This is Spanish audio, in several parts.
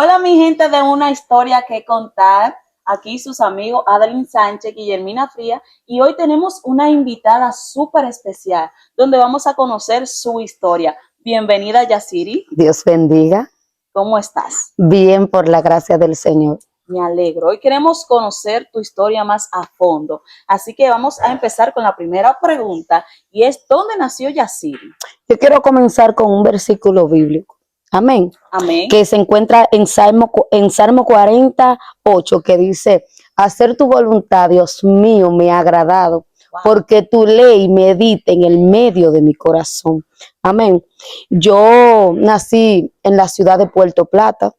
Hola mi gente de Una Historia que Contar, aquí sus amigos Adeline Sánchez, Guillermina Fría, y hoy tenemos una invitada súper especial donde vamos a conocer su historia. Bienvenida Yaciri. Dios bendiga. ¿Cómo estás? Bien, por la gracia del Señor. Me alegro. Hoy queremos conocer tu historia más a fondo, así que vamos a empezar con la primera pregunta y es ¿dónde nació Yaciri? Yo quiero comenzar con un versículo bíblico. Amén. Amén. Que se encuentra en Salmo 48, que dice: hacer tu voluntad, Dios mío, me ha agradado, Wow. porque tu ley medita en el medio de mi corazón. Amén. Yo nací en la ciudad de Puerto Plata,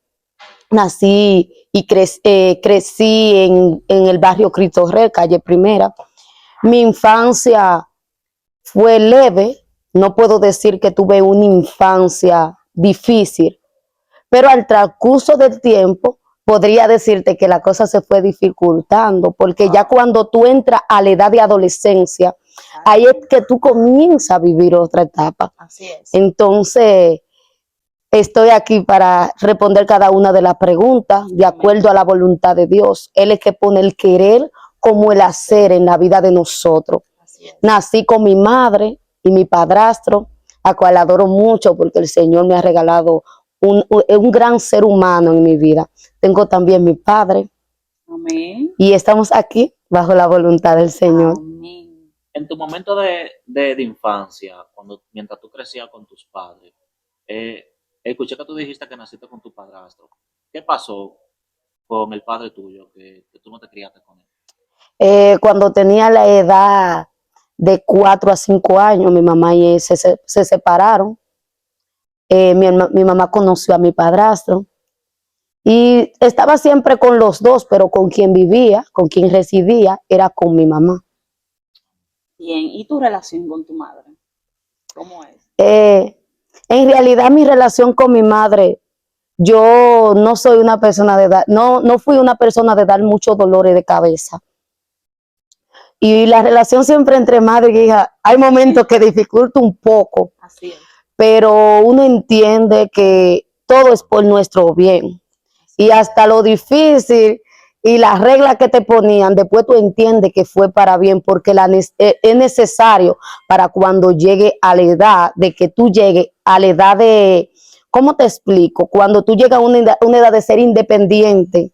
nací y crecí en el barrio Cristo Rey, calle Primera. Mi infancia fue leve, no puedo decir que tuve una infancia difícil, pero al transcurso del tiempo podría decirte que la cosa se fue dificultando, porque ya cuando tú entras a la edad de adolescencia, ahí es que tú comienzas a vivir otra etapa. Así es. Entonces, estoy aquí para responder cada una de las preguntas de acuerdo a la voluntad de Dios. Él es que pone el querer como el hacer en la vida de nosotros. Nací con mi madre y mi padrastro, a cual adoro mucho porque el Señor me ha regalado un gran ser humano en mi vida. Tengo también mi padre. Amén. Y estamos aquí bajo la voluntad del Señor. Amén. En tu momento de infancia, mientras tú crecías con tus padres, escuché que tú dijiste que naciste con tu padrastro. ¿Qué pasó con el padre tuyo, que tú no te criaste con él? Cuando tenía la edad de 4 a 5 años, mi mamá y él se separaron. Mi mamá conoció a mi padrastro y estaba siempre con los dos, pero con quien vivía, con quien residía, era con mi mamá. Bien, ¿y tu relación con tu madre? ¿Cómo es? En realidad mi relación con mi madre, yo no soy una persona de dar, no fui una persona de dar muchos dolores de cabeza. Y la relación siempre entre madre y hija, hay momentos que dificulta un poco. Así es. Pero uno entiende que todo es por nuestro bien. Y hasta lo difícil y las reglas que te ponían, después tú entiendes que fue para bien, porque es necesario para cuando llegue a la edad de que tú llegues a la edad de, ¿cómo te explico? Cuando tú llegas a una edad de ser independiente,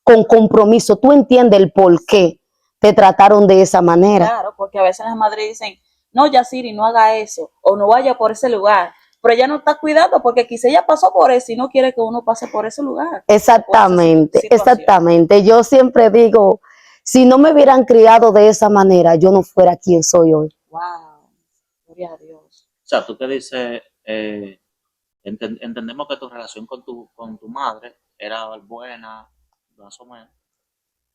con compromiso, tú entiendes el por qué te trataron de esa manera. Claro, porque a veces las madres dicen, no, Yaciri, no haga eso, o no vaya por ese lugar, pero ella no está cuidando porque quizá ella pasó por eso y no quiere que uno pase por ese lugar. Exactamente, exactamente. Yo siempre digo, si no me hubieran criado de esa manera, yo no fuera quien soy hoy. Wow, gloria a Dios. O sea, tú que dices, entendemos que tu relación con tu madre era buena, más o menos.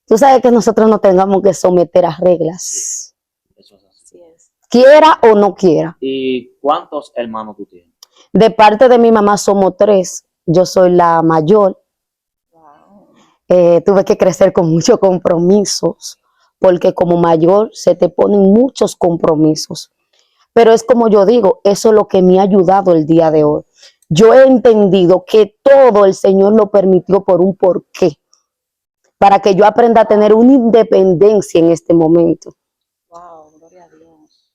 Tú sabes que nosotros no tengamos que someter a reglas. Sí, eso es así. Así es. Quiera o no quiera. ¿Y cuántos hermanos tú tienes? De parte de mi mamá somos 3. Yo soy la mayor. Wow. Tuve que crecer con muchos compromisos, porque como mayor se te ponen muchos compromisos. Pero es como yo digo, eso es lo que me ha ayudado el día de hoy. Yo he entendido que todo el Señor lo permitió por un porqué, para que yo aprenda a tener una independencia en este momento. Wow, gloria a Dios.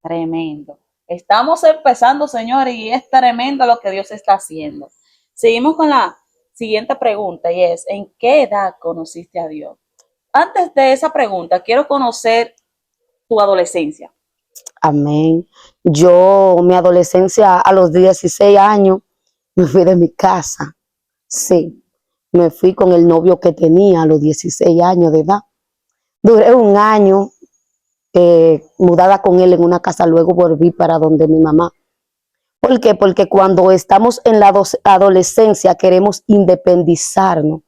Tremendo. Estamos empezando, señores, y es tremendo lo que Dios está haciendo. Seguimos con la siguiente pregunta y es, ¿en qué edad conociste a Dios? Antes de esa pregunta, quiero conocer tu adolescencia. Amén. Yo, mi adolescencia, a los 16 años, me fui de mi casa. Sí, me fui con el novio que tenía a los 16 años de edad. Duré un año mudada con él en una casa, luego volví para donde mi mamá. ¿Por qué? Porque cuando estamos en la adolescencia queremos independizarnos.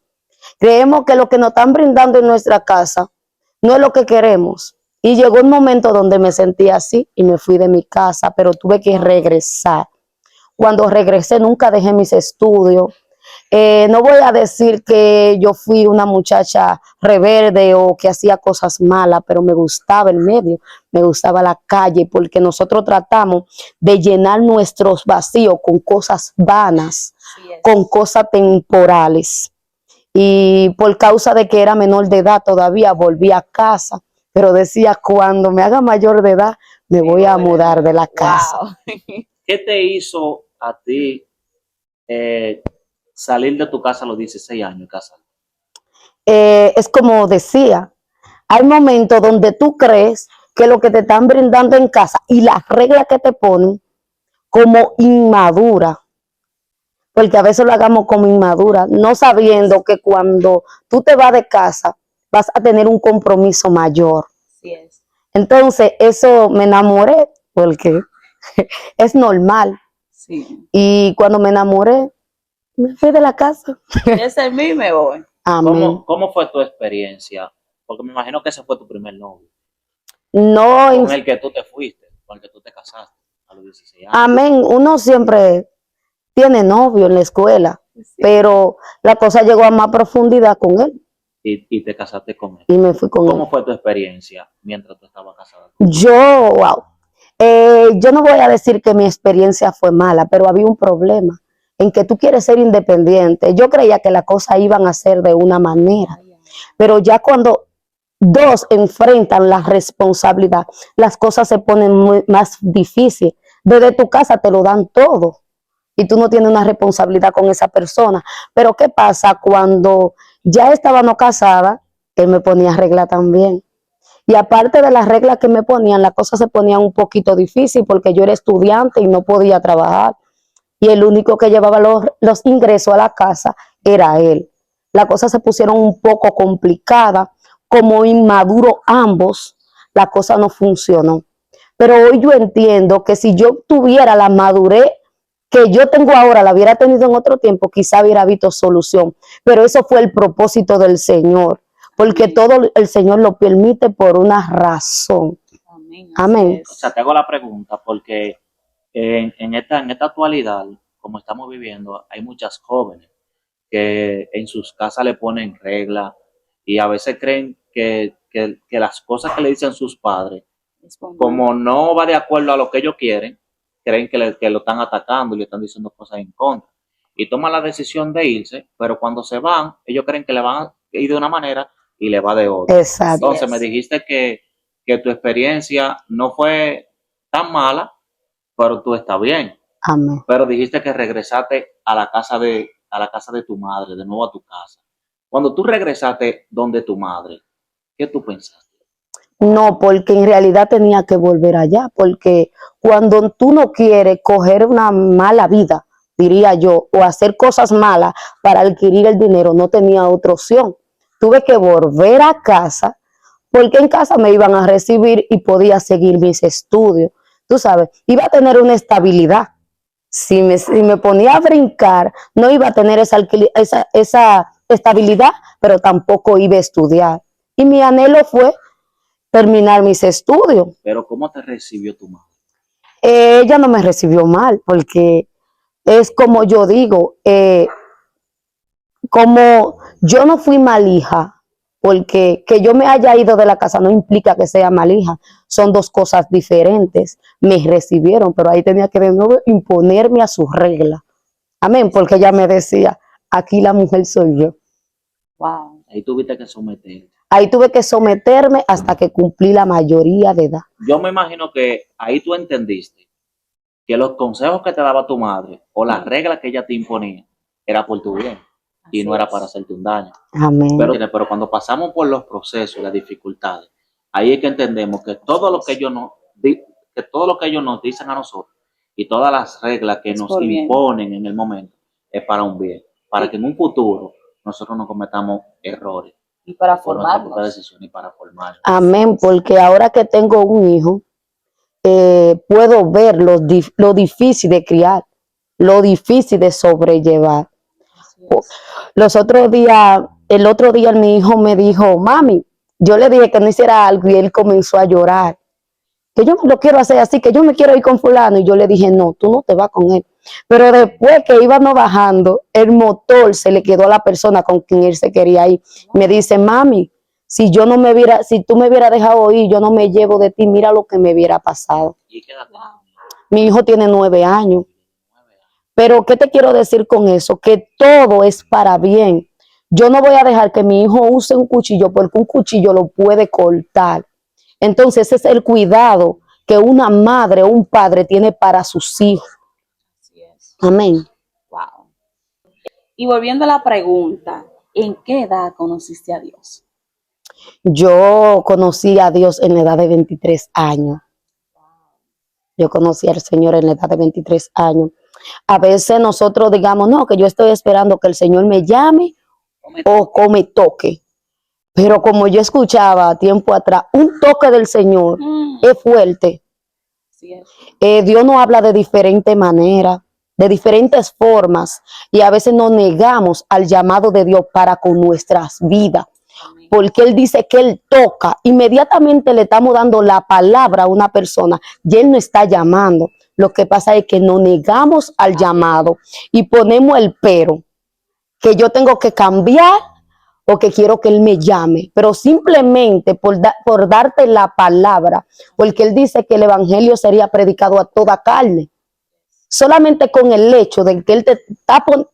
Creemos que lo que nos están brindando en nuestra casa no es lo que queremos. Y llegó un momento donde me sentí así y me fui de mi casa, pero tuve que regresar. Cuando regresé nunca dejé mis estudios. No voy a decir que yo fui una muchacha rebelde o que hacía cosas malas, pero me gustaba el medio, me gustaba la calle, porque nosotros tratamos de llenar nuestros vacíos con cosas vanas, Así es. con cosas temporales. Y por causa de que era menor de edad todavía volví a casa, pero decía, cuando me haga mayor de edad, me voy a mudar de la casa. Wow. ¿Qué te hizo a ti salir de tu casa a los 16 años y casarte? Es como decía, hay momentos donde tú crees que lo que te están brindando en casa y las reglas que te ponen como inmadura, porque a veces lo hagamos como inmadura, no sabiendo que cuando tú te vas de casa vas a tener un compromiso mayor. Así es. Entonces eso me enamoré porque es normal. Sí. Y cuando me enamoré, me fui de la casa. Ese es mí me voy. Amén. ¿Cómo fue tu experiencia? Porque me imagino que ese fue tu primer novio, No, con el que tú te fuiste, con el que tú te casaste a los 16 años. amén. Uno siempre tiene novio en la escuela, Sí. pero la cosa llegó a más profundidad con él Y te casaste con él. y me fui con él. ¿Cómo fue tu experiencia mientras tú estabas casada? Yo, wow. Yo no voy a decir que mi experiencia fue mala, pero había un problema en que tú quieres ser independiente. Yo creía que las cosas iban a ser de una manera, pero ya cuando dos enfrentan la responsabilidad, las cosas se ponen más difíciles. Desde tu casa te lo dan todo y tú no tienes una responsabilidad con esa persona. Pero ¿qué pasa cuando ya estábamos casadas? Él me ponía regla también. Y aparte de las reglas que me ponían, las cosas se ponían un poquito difícil porque yo era estudiante y no podía trabajar. Y el único que llevaba los ingresos a la casa era él. Las cosas se pusieron un poco complicadas, como inmaduros ambos, la cosa no funcionó. Pero hoy yo entiendo que si yo tuviera la madurez que yo tengo ahora, la hubiera tenido en otro tiempo, quizá hubiera visto solución. Pero eso fue el propósito del Señor, porque todo el Señor lo permite por una razón. Amén. Amén. O sea, te hago la pregunta porque en esta actualidad, como estamos viviendo, hay muchas jóvenes que en sus casas le ponen reglas y a veces creen que las cosas que le dicen sus padres, como no va de acuerdo a lo que ellos quieren, creen que lo están atacando y le están diciendo cosas en contra. Y toman la decisión de irse, pero cuando se van, ellos creen que le van a ir de una manera y le va de otra. Exacto. Entonces me dijiste que tu experiencia no fue tan mala, pero tú estás bien. Amén. Pero dijiste que regresaste a la casa de tu madre, de nuevo a tu casa. Cuando tú regresaste donde tu madre, ¿qué tú pensaste? No, porque en realidad tenía que volver allá, porque cuando tú no quieres coger una mala vida, diría yo, o hacer cosas malas para adquirir el dinero, no tenía otra opción. Tuve que volver a casa, porque en casa me iban a recibir y podía seguir mis estudios. Tú sabes, iba a tener una estabilidad. Si me ponía a brincar, no iba a tener esa estabilidad, pero tampoco iba a estudiar. Y mi anhelo fue terminar mis estudios. Pero ¿cómo te recibió tu madre? Ella no me recibió mal, porque es como yo digo, como yo no fui mal hija, porque que yo me haya ido de la casa no implica que sea mal hija, son dos cosas diferentes. Me recibieron, pero ahí tenía que de nuevo imponerme a sus reglas. Amén, porque ella me decía, aquí la mujer soy yo. Wow. Ahí tuviste que someterte. Ahí tuve que someterme hasta que cumplí la mayoría de edad. Yo me imagino que ahí tú entendiste que los consejos que te daba tu madre o las reglas que ella te imponía era por tu bien y no era para hacerte un daño. Amén. Pero cuando pasamos por los procesos y las dificultades, ahí es que entendemos que todo lo que ellos nos dicen a nosotros y todas las reglas que nos imponen en el momento es para un bien, para que en un futuro nosotros no cometamos errores. Y para por nuestra propia formarnos. decisión y para formar. Amén, porque ahora que tengo un hijo, puedo ver lo difícil de criar, lo difícil de sobrellevar. El otro día mi hijo me dijo, mami, yo le dije que no hiciera algo y él comenzó a llorar. Que yo no lo quiero hacer así, que yo me quiero ir con fulano. Y yo le dije, no, tú no te vas con él. Pero después que íbamos bajando, el motor se le quedó a la persona con quien él se quería ir. Me dice, mami, Si yo no me hubiera, si tú me hubieras dejado ir, yo no me llevo de ti, mira lo que me hubiera pasado. ¿Y qué edad tiene? Mi hijo tiene 9 años. 9 años. Pero ¿qué te quiero decir con eso? Que todo es para bien. Yo no voy a dejar que mi hijo use un cuchillo porque un cuchillo lo puede cortar. Entonces ese es el cuidado que una madre o un padre tiene para sus hijos. Así es. Amén. Wow. Y volviendo a la pregunta, ¿en qué edad conociste a Dios? Yo conocí a Dios en la edad de 23 años. Yo conocí al Señor en la edad de 23 años. A veces nosotros digamos, no, que yo estoy esperando que el Señor me llame o que me toque. Pero como yo escuchaba tiempo atrás, un toque del Señor es fuerte. Así es. Dios nos habla de diferentes maneras, de diferentes formas, y a veces nos negamos al llamado de Dios para con nuestras vidas. Amén. Porque Él dice que Él toca, inmediatamente le estamos dando la palabra a una persona y Él no está llamando. Lo que pasa es que nos negamos al llamado y ponemos el pero, que yo tengo que cambiar o que quiero que Él me llame, pero simplemente por darte la palabra, porque Él dice que el evangelio sería predicado a toda carne. Solamente con el hecho de que Él te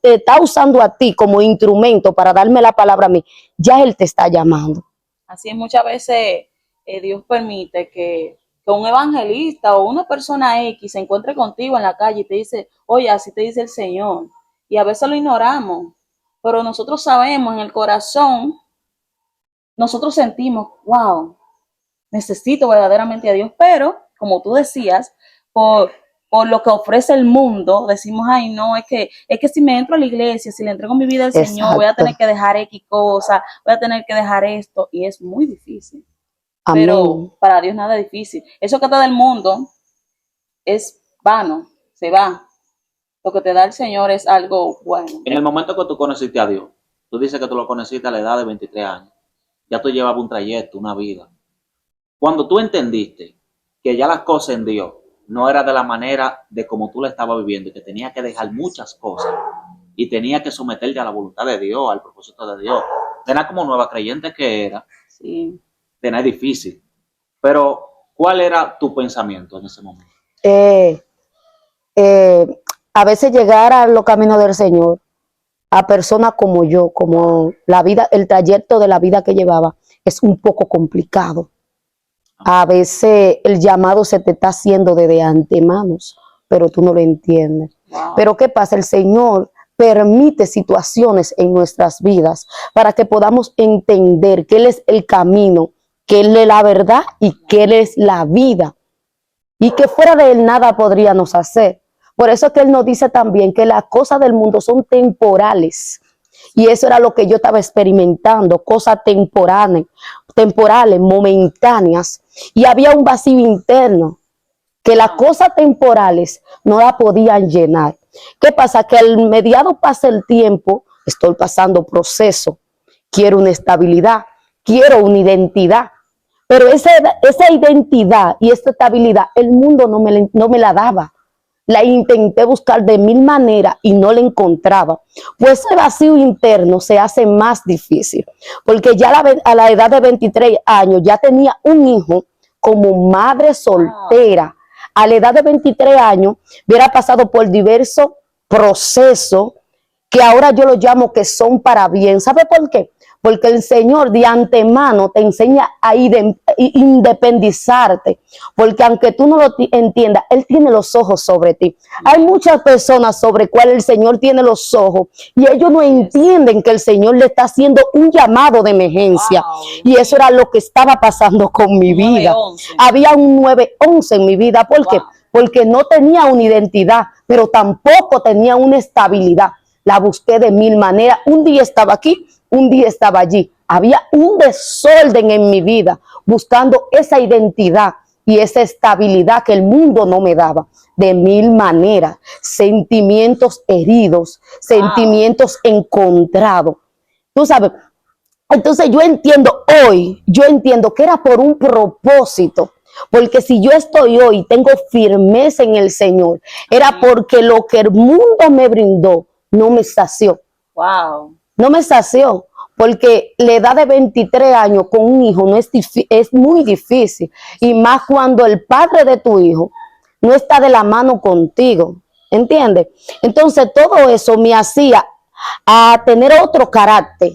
está usando a ti como instrumento para darme la palabra a mí, ya Él te está llamando. Así es, muchas veces Dios permite que un evangelista o una persona X se encuentre contigo en la calle y te dice, oye, así te dice el Señor. Y a veces lo ignoramos, pero nosotros sabemos en el corazón, nosotros sentimos, wow, necesito verdaderamente a Dios, pero como tú decías, por lo que ofrece el mundo, decimos, ay, no, es que si me entro a la iglesia, si le entrego mi vida al Señor, voy a tener que dejar X cosa, voy a tener que dejar esto, y es muy difícil. Amén. Pero para Dios nada es difícil. Eso que te da el mundo es vano, se va. Lo que te da el Señor es algo bueno. En el momento que tú conociste a Dios, tú dices que tú lo conociste a la edad de 23 años. Ya tú llevabas un trayecto, una vida. Cuando tú entendiste que ya las cosas en Dios no era de la manera de como tú la estabas viviendo y que tenías que dejar muchas cosas y tenías que someterte a la voluntad de Dios, al propósito de Dios. Tenés como nueva creyente que era, Sí. tenés difícil. Pero, ¿cuál era tu pensamiento en ese momento? A veces llegar a los caminos del Señor, a personas como yo, como la vida, el trayecto de la vida que llevaba, es un poco complicado. A veces el llamado se te está haciendo desde antemano, pero tú no lo entiendes. Wow. Pero ¿qué pasa? El Señor permite situaciones en nuestras vidas para que podamos entender que Él es el camino, que Él es la verdad y que Él es la vida. Y que fuera de Él nada podríamos hacer. Por eso que Él nos dice también que las cosas del mundo son temporales. Y eso era lo que yo estaba experimentando, cosas temporales, momentáneas. Y había un vacío interno que las cosas temporales no la podían llenar. ¿Qué pasa? Que al mediado pasa el tiempo, estoy pasando proceso, quiero una estabilidad, quiero una identidad. Pero esa identidad y esta estabilidad, el mundo no me la daba. La intenté buscar de mil maneras y no la encontraba. Pues ese vacío interno se hace más difícil. Porque ya a la edad de 23 años ya tenía un hijo como madre soltera. A la edad de 23 años hubiera pasado por diversos procesos que ahora yo los llamo que son para bien. ¿Sabe por qué? Porque el Señor de antemano te enseña a independizarte, porque aunque tú no lo entiendas, Él tiene los ojos sobre ti. Hay muchas personas sobre cuales el Señor tiene los ojos y ellos no entienden que el Señor le está haciendo un llamado de emergencia. Wow. Y eso era lo que estaba pasando con mi vida. 911. Había un 911 en mi vida. ¿Por qué? Wow. Porque no tenía una identidad, pero tampoco tenía una estabilidad. La busqué de mil maneras. Un día estaba aquí, un día estaba allí. Había un desorden en mi vida buscando esa identidad y esa estabilidad que el mundo no me daba. De mil maneras, sentimientos heridos, sentimientos encontrados. Tú sabes, entonces yo entiendo que era por un propósito. Porque si yo estoy hoy, tengo firmeza en el Señor, era porque lo que el mundo me brindó no me sació. Wow. No me sació, porque la edad de 23 años con un hijo no es muy difícil, y más cuando el padre de tu hijo no está de la mano contigo, ¿entiendes? Entonces todo eso me hacía a tener otro carácter.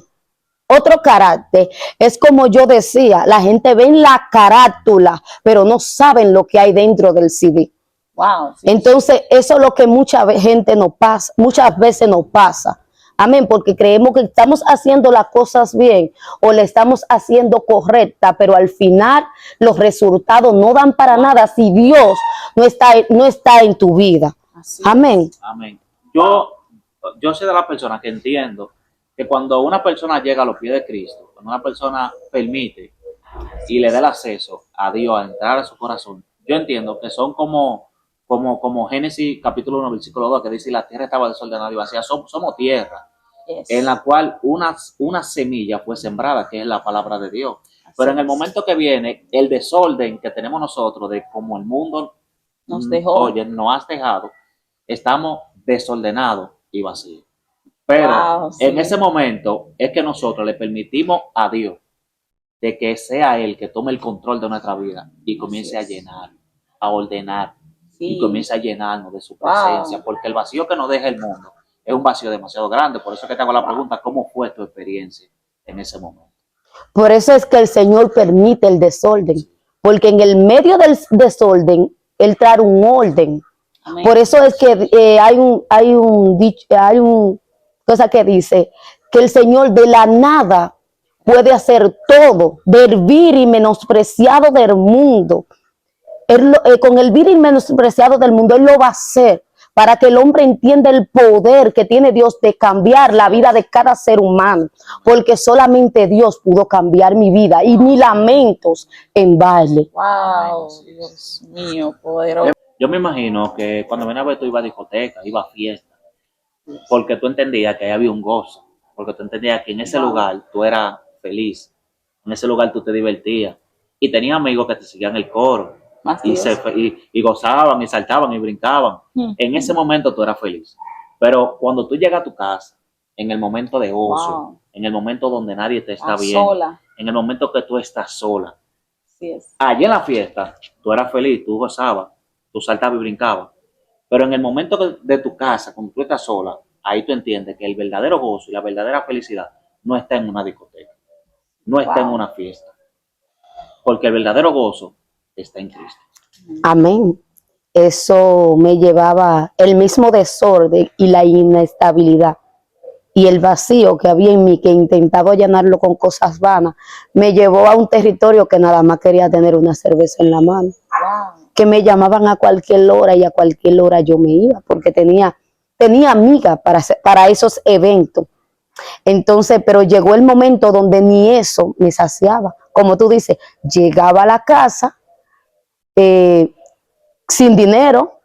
Otro carácter es como yo decía, la gente ve en la carátula, pero no saben lo que hay dentro del CD. Wow. Sí. Entonces, eso es lo que mucha gente nos pasa, muchas veces nos pasa. Amén, porque creemos que estamos haciendo las cosas bien o le estamos haciendo correcta, pero al final los resultados no dan para nada si Dios no está en tu vida. Así Amén. Amén. Yo soy de las personas que entiendo que cuando una persona llega a los pies de Cristo, cuando una persona permite y le da el acceso a Dios a entrar a su corazón, yo entiendo que son como Génesis capítulo 1, versículo 2, que dice: la tierra estaba desordenada y vacía. Somos tierra, Yes. en la cual una semilla fue sembrada, que es la palabra de Dios. Pero en el momento que viene el desorden que tenemos nosotros, de como el mundo Nos dejó. oye, nos has dejado, estamos desordenados y vacíos. Pero Wow, sí. en ese momento es que nosotros le permitimos a Dios de que sea Él que tome el control de nuestra vida y comience a llenar, a ordenar, Sí. y comience a llenarnos de su Wow. presencia, porque el vacío que nos deja el mundo es un vacío demasiado grande. Por eso que te hago la pregunta: ¿cómo fue tu experiencia en ese momento? Por eso es que el Señor permite el desorden, porque en el medio del desorden, Él trae un orden. Amén. Por eso es que hay un cosa que dice que el Señor de la nada puede hacer todo, del vil y menospreciado del mundo. Con el vil y menospreciado del mundo, Él lo va a hacer para que el hombre entienda el poder que tiene Dios de cambiar la vida de cada ser humano, porque solamente Dios pudo cambiar mi vida y mis lamentos en baile. Wow, Dios mío, poderoso. Yo me imagino que cuando venía a ver, tú ibas a discoteca, ibas a fiesta, porque tú entendías que ahí había un gozo, porque tú entendías que en ese lugar tú eras feliz, en ese lugar tú te divertías, y tenías amigos que te seguían el coro, Así es. y gozaban, y saltaban, y brincaban. En ese momento tú eras feliz. Pero cuando tú llegas a tu casa, en el momento de ocio, Wow. en el momento donde nadie te está A viendo, sola. en el momento que tú estás sola, Así es. allí en la fiesta, tú eras feliz, tú gozabas, tú saltabas y brincabas. Pero en el momento de tu casa, cuando tú estás sola, ahí tú entiendes que el verdadero gozo y la verdadera felicidad no está en una discoteca, no está en Wow. una fiesta. Porque el verdadero gozo está en Cristo. Amén. Eso me llevaba el mismo desorden y la inestabilidad y el vacío que había en mí, que intentaba llenarlo con cosas vanas, me llevó a un territorio que nada más quería tener una cerveza en la mano, Wow. que me llamaban a cualquier hora y a cualquier hora yo me iba, porque tenía amigas para esos eventos. Entonces, pero llegó el momento donde ni eso me saciaba. Como tú dices, llegaba a la casa sin dinero,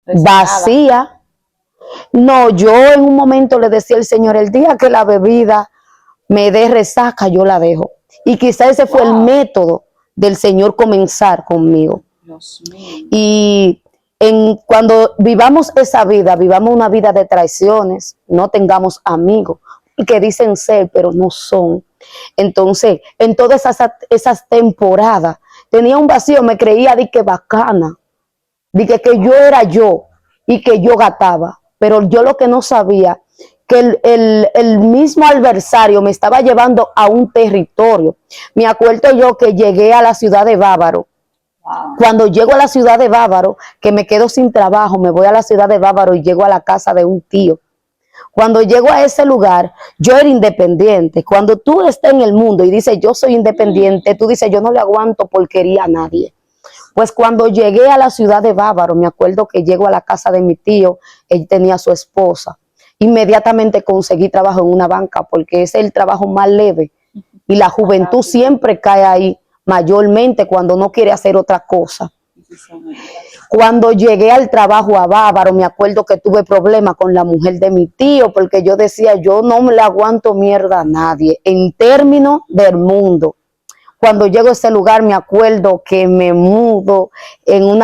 vacía. No, yo en un momento le decía al Señor: el día que la bebida me dé resaca, yo la dejo. Y quizá ese fue el método del Señor comenzar conmigo. Dios mío. Y cuando vivamos esa vida, vivamos una vida de traiciones, no tengamos amigos que dicen ser, pero no son. Entonces, en todas esas temporadas, tenía un vacío, me creía de que bacana, de que yo era yo y que yo gataba, pero yo lo que no sabía, que el mismo adversario me estaba llevando a un territorio. Me acuerdo yo que llegué a la ciudad de Bávaro. Wow. Cuando llego a la ciudad de Bávaro, que me quedo sin trabajo, me voy a la ciudad de Bávaro y llego a la casa de un tío. Cuando llego a ese lugar, yo era independiente. Cuando tú estás en el mundo y dices yo soy independiente, tú dices yo no le aguanto porquería a nadie. Pues cuando llegué a la ciudad de Bávaro, me acuerdo que llego a la casa de mi tío, él tenía a su esposa. Inmediatamente conseguí trabajo en una banca, porque ese es el trabajo más leve. Y la juventud siempre cae ahí, mayormente cuando no quiere hacer otra cosa. Cuando llegué al trabajo a Bávaro, me acuerdo que tuve problemas con la mujer de mi tío, porque yo decía, yo no me le aguanto mierda a nadie, en términos del mundo. Cuando llego a ese lugar, me acuerdo que me mudo en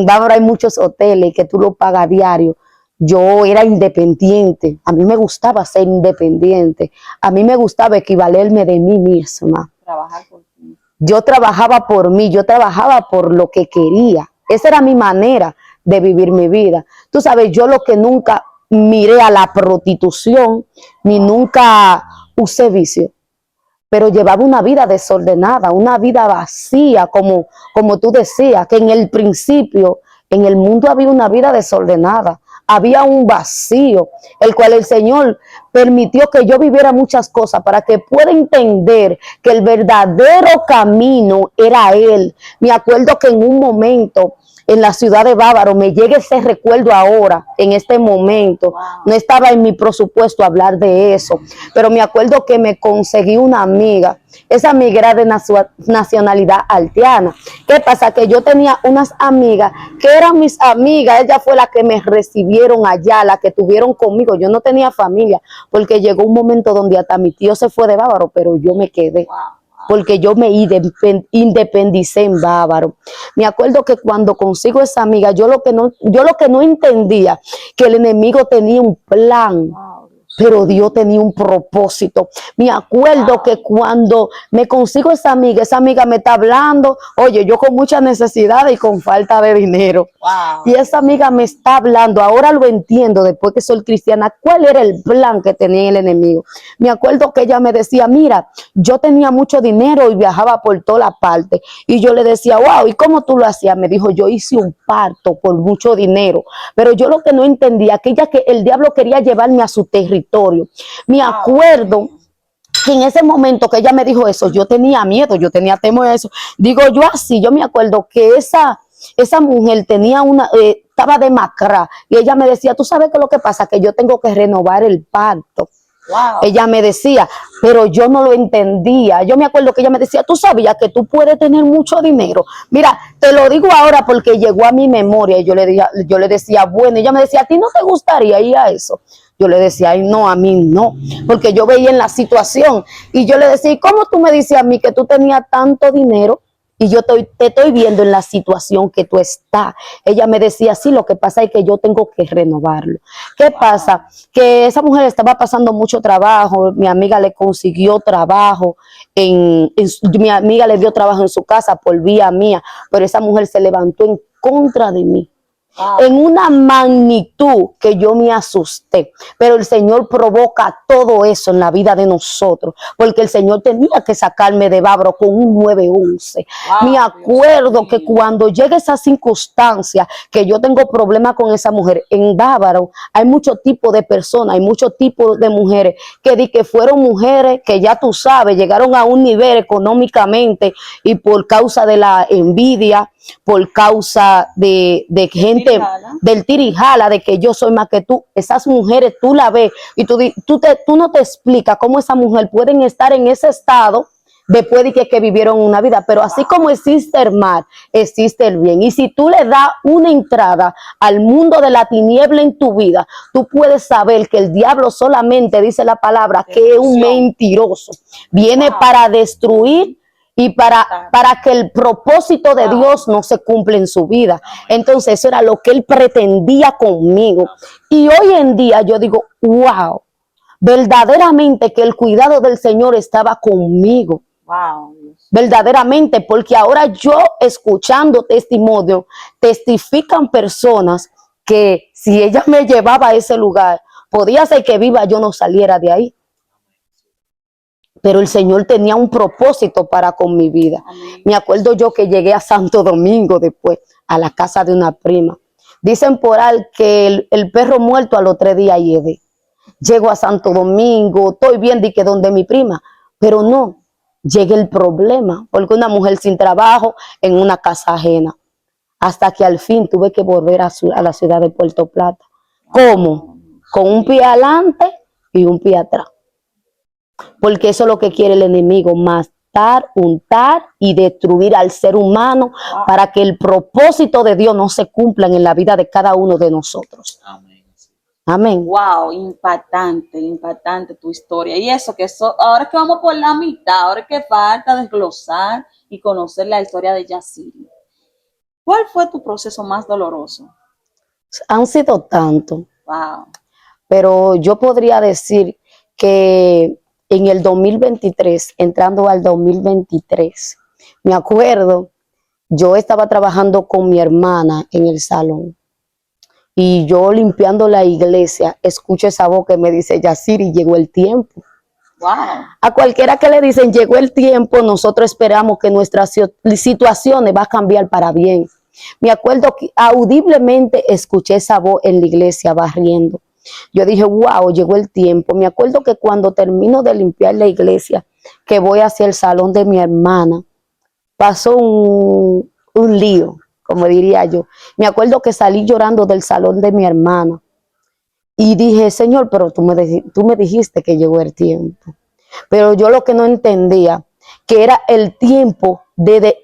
Bávaro hay muchos hoteles que tú lo pagas diario. yo era independiente. A mí me gustaba ser independiente. A mí me gustaba equivalerme de mí misma. Trabajar por ti. Yo trabajaba por mí, yo trabajaba por lo que quería. Esa era mi manera de vivir mi vida. Tú sabes, yo lo que nunca miré a la prostitución, ni nunca usé vicio, pero llevaba una vida desordenada, una vida vacía, como tú decías, que en el principio, en el mundo había una vida desordenada, había un vacío, el cual el Señor permitió que yo viviera muchas cosas para que pueda entender que el verdadero camino era Él. Me acuerdo que en un momento en la ciudad de Bávaro, me llega ese recuerdo ahora, en este momento. No estaba en mi presupuesto hablar de eso, pero me acuerdo que me conseguí una amiga. Esa amiga era de nacionalidad haitiana. ¿Qué pasa? Que yo tenía unas amigas que eran mis amigas. Ella fue la que me recibieron allá, la que tuvieron conmigo. Yo no tenía familia, porque llegó un momento donde hasta mi tío se fue de Bávaro, pero yo me quedé. Porque yo me independicé en Bávaro. Me acuerdo que cuando consigo esa amiga, yo lo que no entendía, que el enemigo tenía un plan, pero Dios tenía un propósito. Me acuerdo que cuando me consigo esa amiga me está hablando, oye, yo con mucha necesidad y con falta de dinero. Y esa amiga me está hablando, ahora lo entiendo después que soy cristiana, cuál era el plan que tenía el enemigo. Me acuerdo que ella me decía, mira, yo tenía mucho dinero y viajaba por toda la parte. Y yo le decía, wow, ¿y cómo tú lo hacías? Me dijo, yo hice un parto por mucho dinero. Pero yo lo que no entendía, que el diablo quería llevarme a su territorio. Me acuerdo que en ese momento que ella me dijo eso, yo tenía miedo, yo tenía temor a eso. Digo yo así, yo me acuerdo que esa mujer tenía estaba demacrada y ella me decía, tú sabes qué es lo que pasa, que yo tengo que renovar el parto. Ella me decía, pero yo no lo entendía. Yo me acuerdo que ella me decía, tú sabías que tú puedes tener mucho dinero. Mira, te lo digo ahora porque llegó a mi memoria y yo le decía, bueno, ella me decía, ¿a ti no te gustaría ir a eso? Yo le decía, ay, no, a mí no, porque yo veía en la situación y yo le decía, ¿cómo tú me dices a mí que tú tenías tanto dinero? Y yo te estoy viendo en la situación que tú estás. Ella me decía, sí, lo que pasa es que yo tengo que renovarlo. ¿Qué pasa? Que esa mujer estaba pasando mucho trabajo, mi amiga le consiguió trabajo, mi amiga le dio trabajo en su casa por vía mía, pero esa mujer se levantó en contra de mí. En una magnitud que yo me asusté, pero el Señor provoca todo eso en la vida de nosotros, porque el Señor tenía que sacarme de Bávaro con un 911. Me acuerdo que cuando llega esa circunstancia, que yo tengo problemas con esa mujer, en Bávaro hay muchos tipos de personas, hay muchos tipos de mujeres que fueron mujeres que ya tú sabes, llegaron a un nivel económicamente y por causa de la envidia, por causa de gente del tirijala, de que yo soy más que tú. Esas mujeres tú la ves y tú no te explicas cómo esas mujeres pueden estar en ese estado después de que vivieron una vida. Pero así como existe el mal, existe el bien. Y si tú le das una entrada al mundo de la tiniebla en tu vida, tú puedes saber que el diablo solamente, dice la palabra, que es un mentiroso. Viene para destruir y para que el propósito de Dios no se cumpla en su vida. Entonces eso era lo que él pretendía conmigo. Y hoy en día yo digo, wow, verdaderamente que el cuidado del Señor estaba conmigo. Verdaderamente, porque ahora yo escuchando testimonio, testifican personas que si ella me llevaba a ese lugar, podía ser que viva yo no saliera de ahí. Pero el Señor tenía un propósito para con mi vida. Amén. Me acuerdo yo que llegué a Santo Domingo después, a la casa de una prima. Dicen por ahí que el perro muerto a los 3 días hiede. Llego a Santo Domingo, estoy bien de que donde mi prima, pero no, llegué el problema, porque una mujer sin trabajo en una casa ajena. Hasta que al fin tuve que volver a la ciudad de Puerto Plata. ¿Cómo? Con un pie adelante y un pie atrás. Porque eso es lo que quiere el enemigo, matar, untar y destruir al ser humano para que el propósito de Dios no se cumpla en la vida de cada uno de nosotros. Amén. Amén. Wow, impactante tu historia. Y ahora que vamos por la mitad, ahora que falta desglosar y conocer la historia de Yaciri. ¿Cuál fue tu proceso más doloroso? Han sido tantos. Wow. Pero yo podría decir que en el 2023, entrando al 2023, me acuerdo, yo estaba trabajando con mi hermana en el salón y yo limpiando la iglesia, escucho esa voz que me dice, Yaciri, llegó el tiempo. Wow. A cualquiera que le dicen llegó el tiempo, nosotros esperamos que nuestras situaciones va a cambiar para bien. Me acuerdo que audiblemente escuché esa voz en la iglesia barriendo. Yo dije, wow, llegó el tiempo. Me acuerdo que cuando termino de limpiar la iglesia, que voy hacia el salón de mi hermana, pasó un lío, como diría yo. Me acuerdo que salí llorando del salón de mi hermana y dije, Señor, pero tú me dijiste que llegó el tiempo. Pero yo lo que no entendía, que era el tiempo de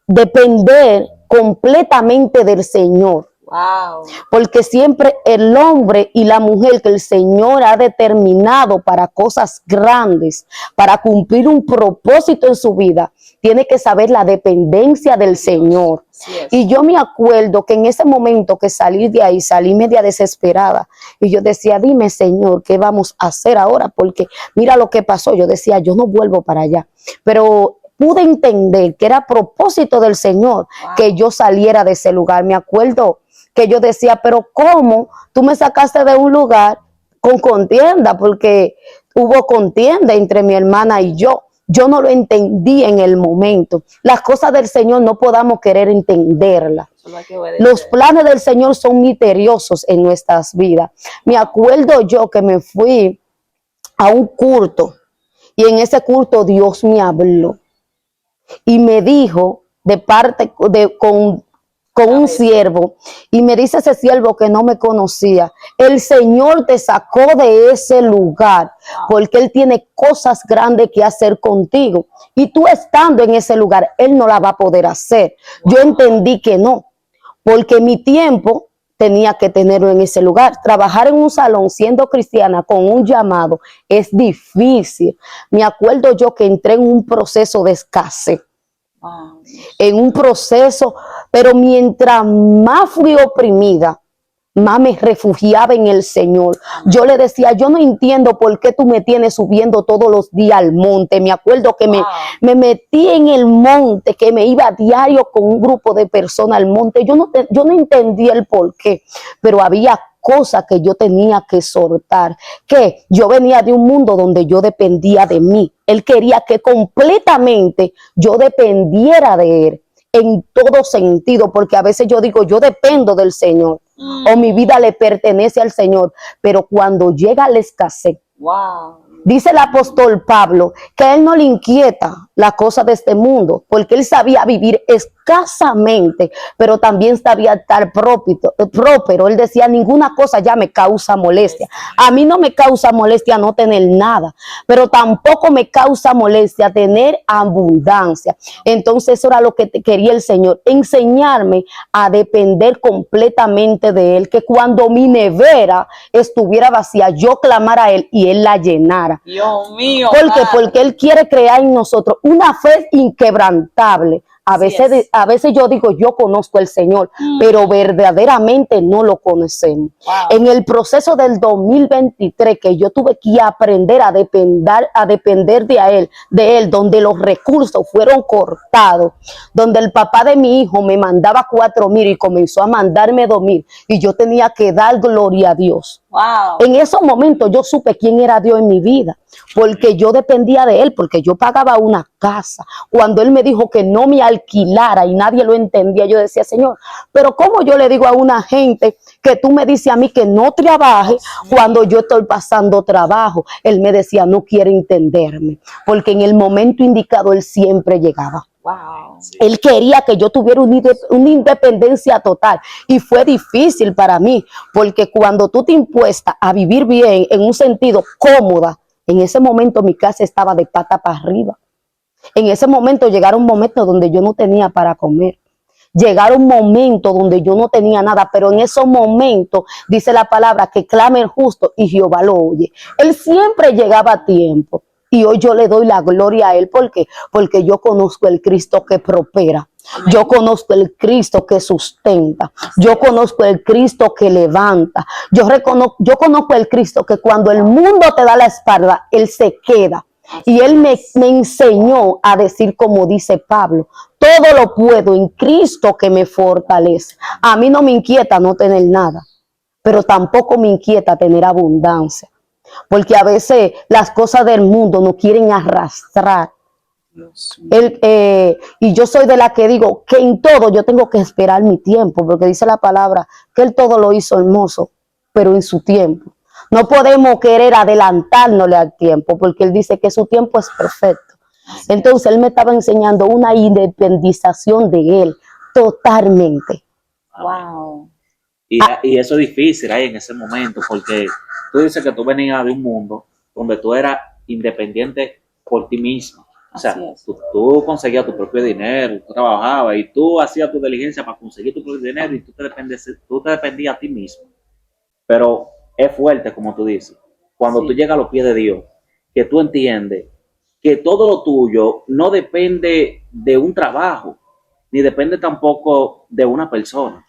depender completamente del Señor. Wow. Porque siempre el hombre y la mujer que el Señor ha determinado para cosas grandes, para cumplir un propósito en su vida, tiene que saber la dependencia del Señor. Y yo me acuerdo que en ese momento que salí de ahí, salí media desesperada. Y yo decía, dime, Señor, ¿qué vamos a hacer ahora? Porque mira lo que pasó. Yo decía, yo no vuelvo para allá. Pero pude entender que era propósito del Señor que yo saliera de ese lugar. Me acuerdo que yo decía, pero ¿cómo tú me sacaste de un lugar con contienda? Porque hubo contienda entre mi hermana y yo. Yo no lo entendí en el momento. Las cosas del Señor no podamos querer entenderlas. Los planes del Señor son misteriosos en nuestras vidas. Me acuerdo yo que me fui a un culto y en ese culto Dios me habló y me dijo de parte con un siervo, y me dice ese siervo que no me conocía, el Señor te sacó de ese lugar porque Él tiene cosas grandes que hacer contigo, y tú estando en ese lugar, Él no la va a poder hacer. Yo entendí que no, porque mi tiempo tenía que tenerlo en ese lugar. Trabajar en un salón siendo cristiana con un llamado es difícil. Me acuerdo yo que entré en un proceso de escasez. En un proceso, pero mientras más fui oprimida, más me refugiaba en el Señor. Yo le decía, yo no entiendo por qué tú me tienes subiendo todos los días al monte. Me acuerdo que me metí en el monte, que me iba a diario con un grupo de personas al monte. Yo no entendía el por qué, pero había cosas que yo tenía que soltar, que yo venía de un mundo donde yo dependía de mí. Él quería que completamente yo dependiera de Él en todo sentido, porque a veces yo digo, yo dependo del Señor, o mi vida le pertenece al Señor, pero cuando llega la escasez, dice el apóstol Pablo que a él no le inquieta la cosa de este mundo, porque él sabía vivir escasamente, pero también sabía estar próspero. Él decía, ninguna cosa ya me causa molestia. A mí no me causa molestia no tener nada, pero tampoco me causa molestia tener abundancia. Entonces eso era lo que quería el Señor, enseñarme a depender completamente de Él, que cuando mi nevera estuviera vacía, yo clamara a Él y Él la llenara. Dios mío. ¿Por qué? Porque Él quiere crear en nosotros una fe inquebrantable. A veces yo digo, yo conozco al Señor, pero verdaderamente no lo conocemos. En el proceso del 2023, que yo tuve que aprender a depender de Él, donde los recursos fueron cortados, donde el papá de mi hijo me mandaba 4,000 y comenzó a mandarme 2,000, y yo tenía que dar gloria a Dios. En esos momentos yo supe quién era Dios en mi vida, porque yo dependía de Él, porque yo pagaba una casa. Cuando Él me dijo que no me alquilara y nadie lo entendía, yo decía, Señor, pero ¿cómo yo le digo a una gente que tú me dices a mí que no trabaje cuando yo estoy pasando trabajo? Él me decía, no quiere entenderme, porque en el momento indicado Él siempre llegaba. Él quería que yo tuviera una independencia total, y fue difícil para mí, porque cuando tú te impuestas a vivir bien, en un sentido cómoda, en ese momento mi casa estaba de pata para arriba. En ese momento llegaron momentos donde yo no tenía para comer. Llegaron momentos donde yo no tenía nada, pero en esos momentos dice la palabra que clama el justo y Jehová lo oye. Él siempre llegaba a tiempo. Y hoy yo le doy la gloria a Él. ¿Por qué? Porque yo conozco el Cristo que prospera. Yo conozco el Cristo que sustenta. Yo conozco el Cristo que levanta. Yo conozco el Cristo que cuando el mundo te da la espalda, Él se queda. Y Él me enseñó a decir como dice Pablo, todo lo puedo en Cristo que me fortalece. A mí no me inquieta no tener nada, pero tampoco me inquieta tener abundancia. Porque a veces las cosas del mundo nos quieren arrastrar. Y yo soy de la que digo que en todo yo tengo que esperar mi tiempo, porque dice la palabra que Él todo lo hizo hermoso, pero en su tiempo. No podemos querer adelantárnosle al tiempo, porque Él dice que su tiempo es perfecto. Entonces Él me estaba enseñando una independización de Él totalmente. Wow. Y eso es difícil ahí en ese momento, porque tú dices que tú venías de un mundo donde tú eras independiente por ti mismo. O sea, tú conseguías tu propio dinero, tú trabajabas y tú hacías tu diligencia para conseguir tu propio dinero y tú te dependías a ti mismo. Pero es fuerte, como tú dices, cuando tú llegas a los pies de Dios, que tú entiendes que todo lo tuyo no depende de un trabajo, ni depende tampoco de una persona,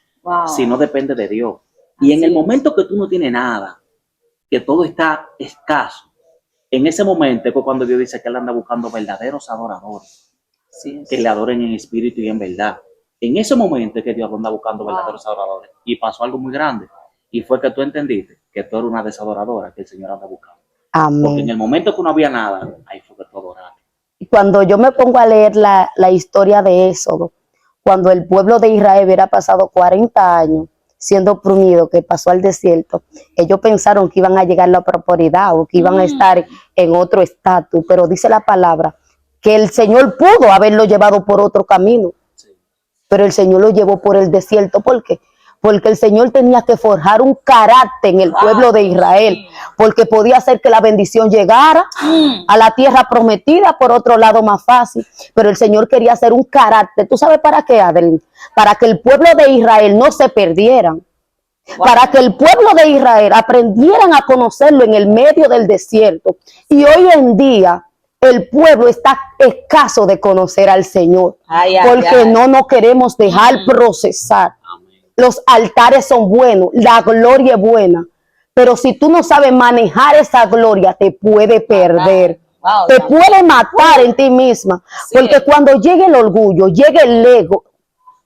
sino depende de Dios. Y en el momento que tú no tienes nada, que todo está escaso, en ese momento es cuando Dios dice que Él anda buscando verdaderos adoradores, que le adoren en espíritu y en verdad. En ese momento es que Dios anda buscando verdaderos adoradores. Y pasó algo muy grande, y fue que tú entendiste que tú eres una de esas adoradoras que el Señor anda buscando. Amén. Porque en el momento que no había nada, ahí fue que tú adoraste. Y cuando yo me pongo a leer la historia de Éxodo, cuando el pueblo de Israel hubiera pasado 40 años siendo oprimido, que pasó al desierto, ellos pensaron que iban a llegar a la prosperidad o que iban a estar en otro estatus, pero dice la palabra que el Señor pudo haberlo llevado por otro camino, pero el Señor lo llevó por el desierto. ¿Por qué? Porque el Señor tenía que forjar un carácter en el pueblo de Israel, porque podía hacer que la bendición llegara a la tierra prometida por otro lado más fácil, pero el Señor quería hacer un carácter. ¿Tú sabes para qué, Adeline? Para que el pueblo de Israel no se perdieran, para que el pueblo de Israel aprendieran a conocerlo en el medio del desierto. Y hoy en día el pueblo está escaso de conocer al Señor, porque no nos queremos dejar procesar. Los altares son buenos, la gloria es buena, pero si tú no sabes manejar esa gloria, te puede perder, te puede matar en ti misma, porque cuando llegue el orgullo, llegue el ego,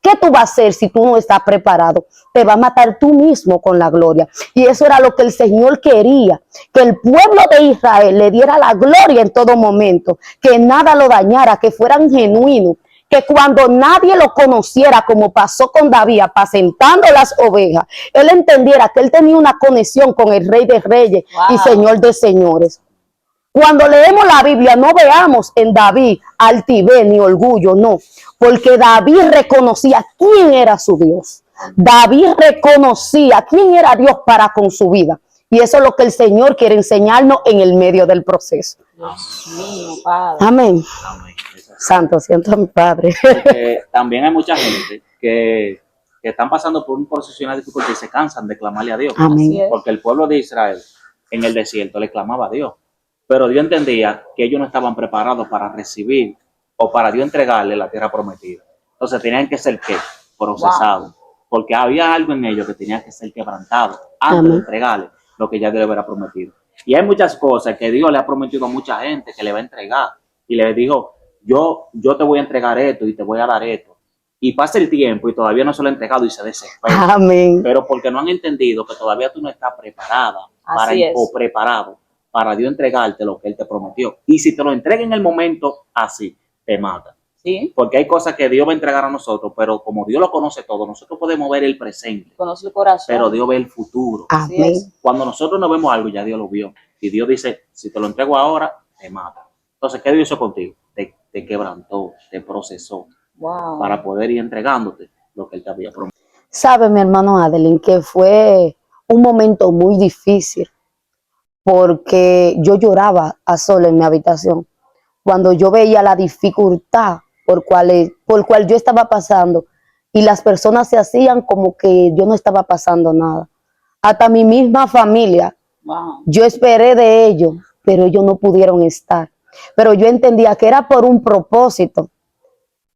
¿qué tú vas a hacer si tú no estás preparado? Te va a matar tú mismo con la gloria. Y eso era lo que el Señor quería, que el pueblo de Israel le diera la gloria en todo momento, que nada lo dañara, que fueran genuinos, que cuando nadie lo conociera, como pasó con David, apacentando las ovejas, él entendiera que él tenía una conexión con el Rey de Reyes y Señor de Señores. Cuando leemos la Biblia, no veamos en David altivez ni orgullo, no, porque David reconocía quién era su Dios. David reconocía quién era Dios para con su vida. Y eso es lo que el Señor quiere enseñarnos en el medio del proceso. Dios mío, Padre. Amén. Amén. Santo, siento a mi Padre. Porque también hay mucha gente que están pasando por un proceso y una dificultad y se cansan de clamarle a Dios. Amén. Porque el pueblo de Israel en el desierto le clamaba a Dios. Pero Dios entendía que ellos no estaban preparados para recibir o para Dios entregarle la tierra prometida. Entonces tenían que ser ¿qué? Procesados. Porque había algo en ellos que tenía que ser quebrantado antes de entregarle lo que ya Dios le hubiera prometido. Y hay muchas cosas que Dios le ha prometido a mucha gente que le va a entregar. Y le dijo, yo te voy a entregar esto y te voy a dar esto. Y pasa el tiempo y todavía no se lo ha entregado y se desespera. Amén. Pero porque no han entendido que todavía tú no estás preparada o preparado para Dios entregarte lo que Él te prometió. Y si te lo entrega en el momento así, te mata. ¿Sí? Porque hay cosas que Dios va a entregar a nosotros, pero como Dios lo conoce todo, nosotros podemos ver el presente. Conoce el corazón. Pero Dios ve el futuro. Amén. Cuando nosotros no vemos algo, ya Dios lo vio. Y Dios dice, si te lo entrego ahora, te mata. Entonces, ¿qué Dios hizo contigo? Te quebrantó, te procesó para poder ir entregándote lo que Él te había prometido. Sabe, mi hermano Adeline, que fue un momento muy difícil, porque yo lloraba a sola en mi habitación cuando yo veía la dificultad por cual yo estaba pasando, y las personas se hacían como que yo no estaba pasando nada. Hasta mi misma familia, yo esperé de ellos, pero ellos no pudieron estar. Pero yo entendía que era por un propósito,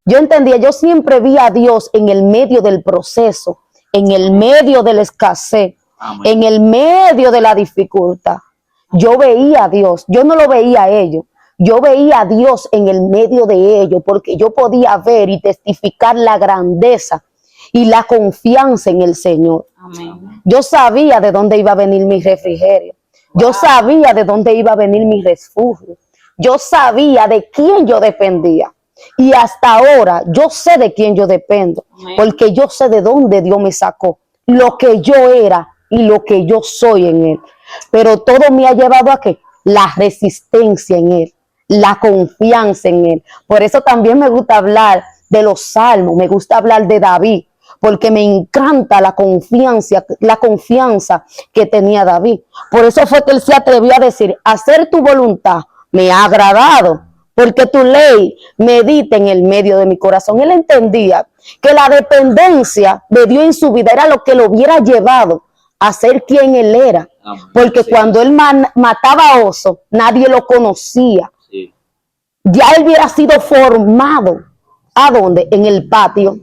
Yo entendía, yo siempre vi a Dios en el medio del proceso, en el medio de la escasez, Amén. en el medio de la dificultad. Yo veía a Dios, yo no lo veía a ellos, yo veía a Dios en el medio de ellos, porque yo podía ver y testificar la grandeza y la confianza en el Señor. Amén. Yo sabía de dónde iba a venir mi refrigerio. Yo sabía de dónde iba a venir mi refugio. Yo sabía de quién yo dependía. Y hasta ahora yo sé de quién yo dependo. Amén. Porque yo sé de dónde Dios me sacó. Lo que yo era y lo que yo soy en Él. Pero todo me ha llevado a ¿qué? La resistencia en Él. La confianza en Él. Por eso también me gusta hablar de los salmos. Me gusta hablar de David. Porque me encanta la confianza que tenía David. Por eso fue que él se atrevió a decir, hacer tu voluntad me ha agradado, porque tu ley medita en el medio de mi corazón. Él entendía que la dependencia de Dios en su vida era lo que lo hubiera llevado a ser quien él era. Amén. Porque Sí. cuando él mataba osos, nadie lo conocía. Sí. Ya él hubiera sido formado. ¿A dónde? En el patio.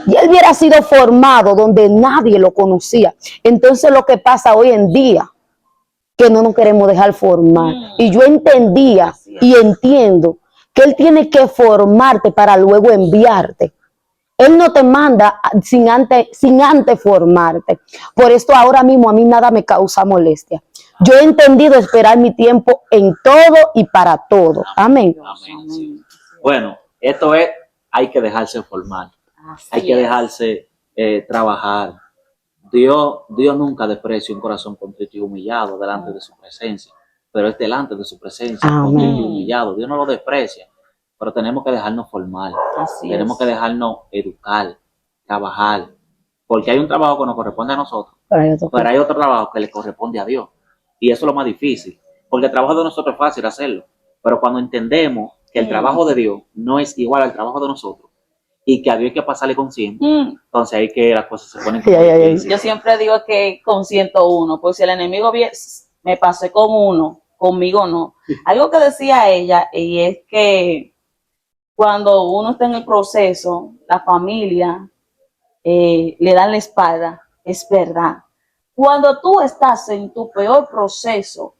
Y él hubiera sido formado donde nadie lo conocía. Entonces lo que pasa hoy en día, que no nos queremos dejar formar. Y yo entendía y entiendo que él tiene que formarte para luego enviarte. Él no te manda sin antes formarte. Por esto ahora mismo a mí nada me causa molestia. Yo he entendido esperar mi tiempo en todo y para todo. Amén. Amén. Sí. Bueno, esto es, hay que dejarse formar. Así Hay que es. dejarse trabajar. Dios nunca desprecia un corazón contrito y humillado delante de su presencia, pero es delante de su presencia, Amén. contrito y humillado. Dios no lo desprecia, pero tenemos que dejarnos formar, Así tenemos es. que dejarnos educar, trabajar, porque hay un trabajo que nos corresponde a nosotros, pero hay otro trabajo que le corresponde a Dios, y eso es lo más difícil, porque el trabajo de nosotros es fácil hacerlo, pero cuando entendemos que el trabajo de Dios no es igual al trabajo de nosotros, y que a Dios hay que pasarle con 100, entonces ahí que las cosas se ponen como difíciles. Yo siempre digo que con 101, pues si el enemigo me pasé con uno, conmigo no. Algo que decía ella, y es que cuando uno está en el proceso, la familia le dan la espalda, es verdad. Cuando tú estás en tu peor proceso,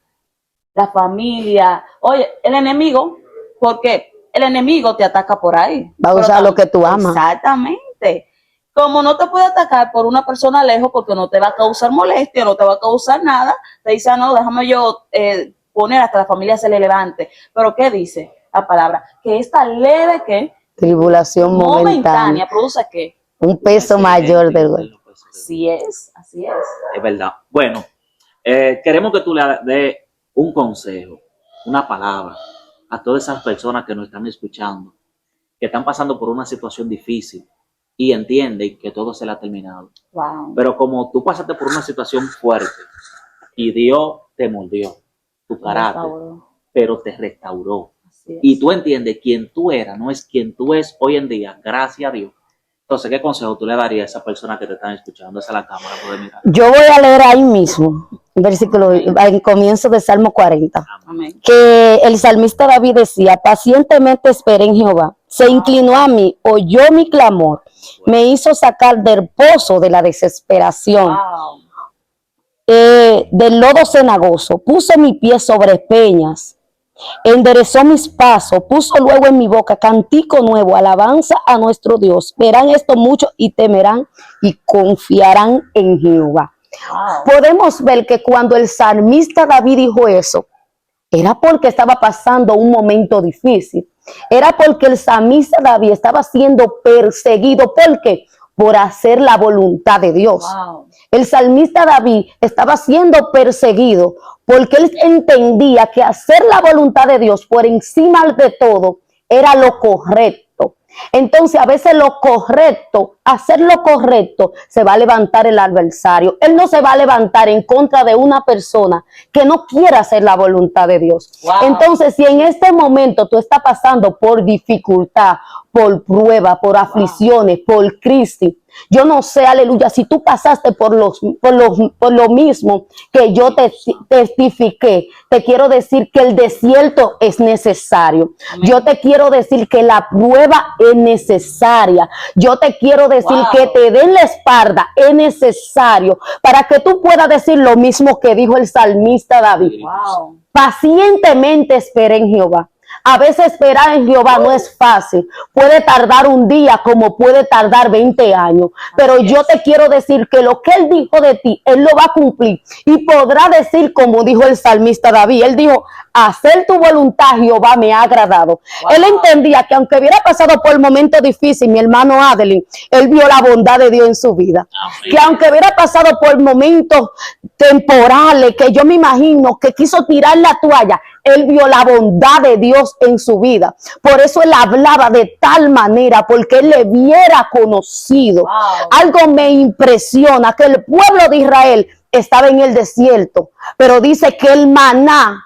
la familia, oye, el enemigo, porque el enemigo te ataca por ahí. Va a Pero usar lo que tú amas. Exactamente. Como no te puede atacar por una persona lejos porque no te va a causar molestia, no te va a causar nada, te dice, no, déjame yo poner hasta la familia se le levante. Pero ¿qué dice la palabra? Que esta leve, ¿qué? Tribulación momentánea. ¿Produce qué? Un peso mayor del gol. Así es, así es. Es verdad. Bueno, queremos que tú le des un consejo, una palabra a todas esas personas que nos están escuchando, que están pasando por una situación difícil y entienden que todo se le ha terminado. Wow. Pero como tú pasaste por una situación fuerte y Dios te moldeó tu carácter, pero te restauró. Y tú entiendes quién tú eras, no es quien tú es hoy en día, gracias a Dios. Entonces, ¿qué consejo tú le darías a esas personas que te están escuchando? Esa es la cámara, puede mirar. Yo voy a leer ahí mismo, un versículo, en comienzo de Salmo 40. Amén. Que el salmista David decía, pacientemente esperé en Jehová, se inclinó a mí, oyó mi clamor, me hizo sacar del pozo de la desesperación, Wow. del lodo cenagoso, puso mi pie sobre peñas, enderezó mis pasos, puso luego en mi boca cántico nuevo, alabanza a nuestro Dios. Verán esto mucho y temerán y confiarán en Jehová. Wow. Podemos ver que cuando el salmista David dijo eso, era porque estaba pasando un momento difícil. Era porque el salmista David estaba siendo perseguido. ¿Por qué? Por hacer la voluntad de Dios. Wow. El salmista David estaba siendo perseguido porque él entendía que hacer la voluntad de Dios por encima de todo era lo correcto. Entonces a veces lo correcto, hacer lo correcto, se va a levantar el adversario. Él no se va a levantar en contra de una persona que no quiera hacer la voluntad de Dios. Wow. Entonces, si en este momento tú estás pasando por dificultad, por prueba, por aflicciones, por crisis, Yo no sé, aleluya, si tú pasaste por lo mismo que yo te testifiqué. Te quiero decir que el desierto es necesario. Amén. Yo te quiero decir que la prueba es necesaria. Yo te quiero decir Wow. que te den la espalda es necesario para que tú puedas decir lo mismo que dijo el salmista David. Wow. Pacientemente esperé en Jehová. A veces esperar en Jehová no es fácil. Puede tardar un día como puede tardar 20 años. Pero Así yo es. te quiero decir que lo que Él dijo de ti, Él lo va a cumplir. Y podrá decir como dijo el salmista David. Él dijo, hacer tu voluntad, Jehová, me ha agradado. Wow. Él entendía que aunque hubiera pasado por momentos difíciles, mi hermano Adeline, él vio la bondad de Dios en su vida. Amén. Que aunque hubiera pasado por momentos temporales, que yo me imagino que quiso tirar la toalla, él vio la bondad de Dios en su vida. Por eso él hablaba de tal manera, porque él le hubiera conocido. Wow. Algo me impresiona, que el pueblo de Israel estaba en el desierto, pero dice que el maná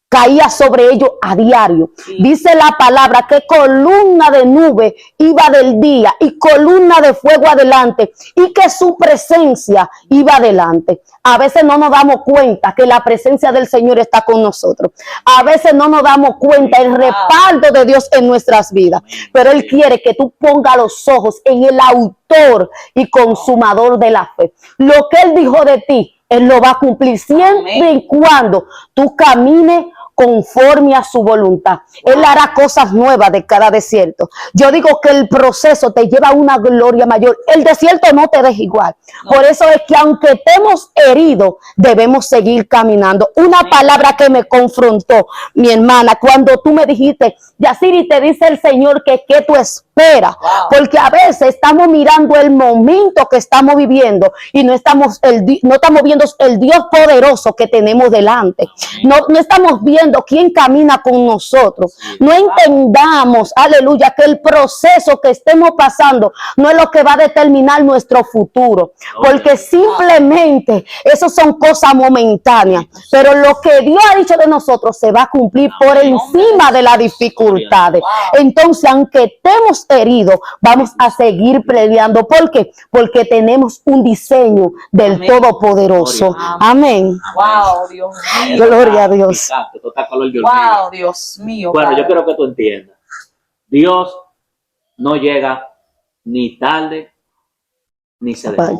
caía sobre ellos a diario. Sí. Dice la palabra que columna de nube iba del día y columna de fuego adelante, y que su presencia iba adelante. A veces no nos damos cuenta que la presencia del Señor está con nosotros. A veces no nos damos cuenta el respaldo de Dios en nuestras vidas. Pero Él quiere que tú pongas los ojos en el autor y consumador de la fe. Lo que Él dijo de ti, Él lo va a cumplir siempre Amén. y cuando tú camines conforme a su voluntad. Él hará cosas nuevas de cada desierto. Yo digo que el proceso te lleva a una gloria mayor. El desierto no te deja igual. No. Por eso es que aunque estemos heridos, debemos seguir caminando. Una palabra que me confrontó, mi hermana, cuando tú me dijiste, Yaciri, te dice el Señor que tú esperas. Wow. Porque a veces estamos mirando el momento que estamos viviendo y no estamos viendo el Dios poderoso que tenemos delante. No estamos viendo quién camina con nosotros. No entendamos, aleluya, que el proceso que estemos pasando no es lo que va a determinar nuestro futuro, porque simplemente eso son cosas momentáneas, pero lo que Dios ha dicho de nosotros se va a cumplir por encima de las dificultades. Entonces, aunque estemos heridos, vamos a seguir peleando. ¿Por qué? Porque tenemos un diseño del Amén. Todopoderoso. Amén. Wow, Dios mío. Gloria a Dios. Picante, total calor de hormiga. Wow, Dios mío. Bueno, Padre. yo quiero que tú entiendas. Dios no llega ni tarde ni se demora.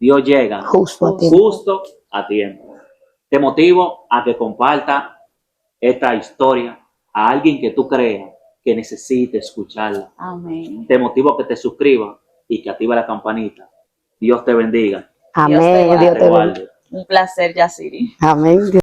Dios llega Justo a tiempo. justo a tiempo. Te motivo a que comparta esta historia a alguien que tú creas que necesite escucharla. Amén. Te motivo a que te suscribas y que activa la campanita. Dios te bendiga. Amén. Dios te Dios te bendiga. guarde. Un placer, Yaciri. Amén.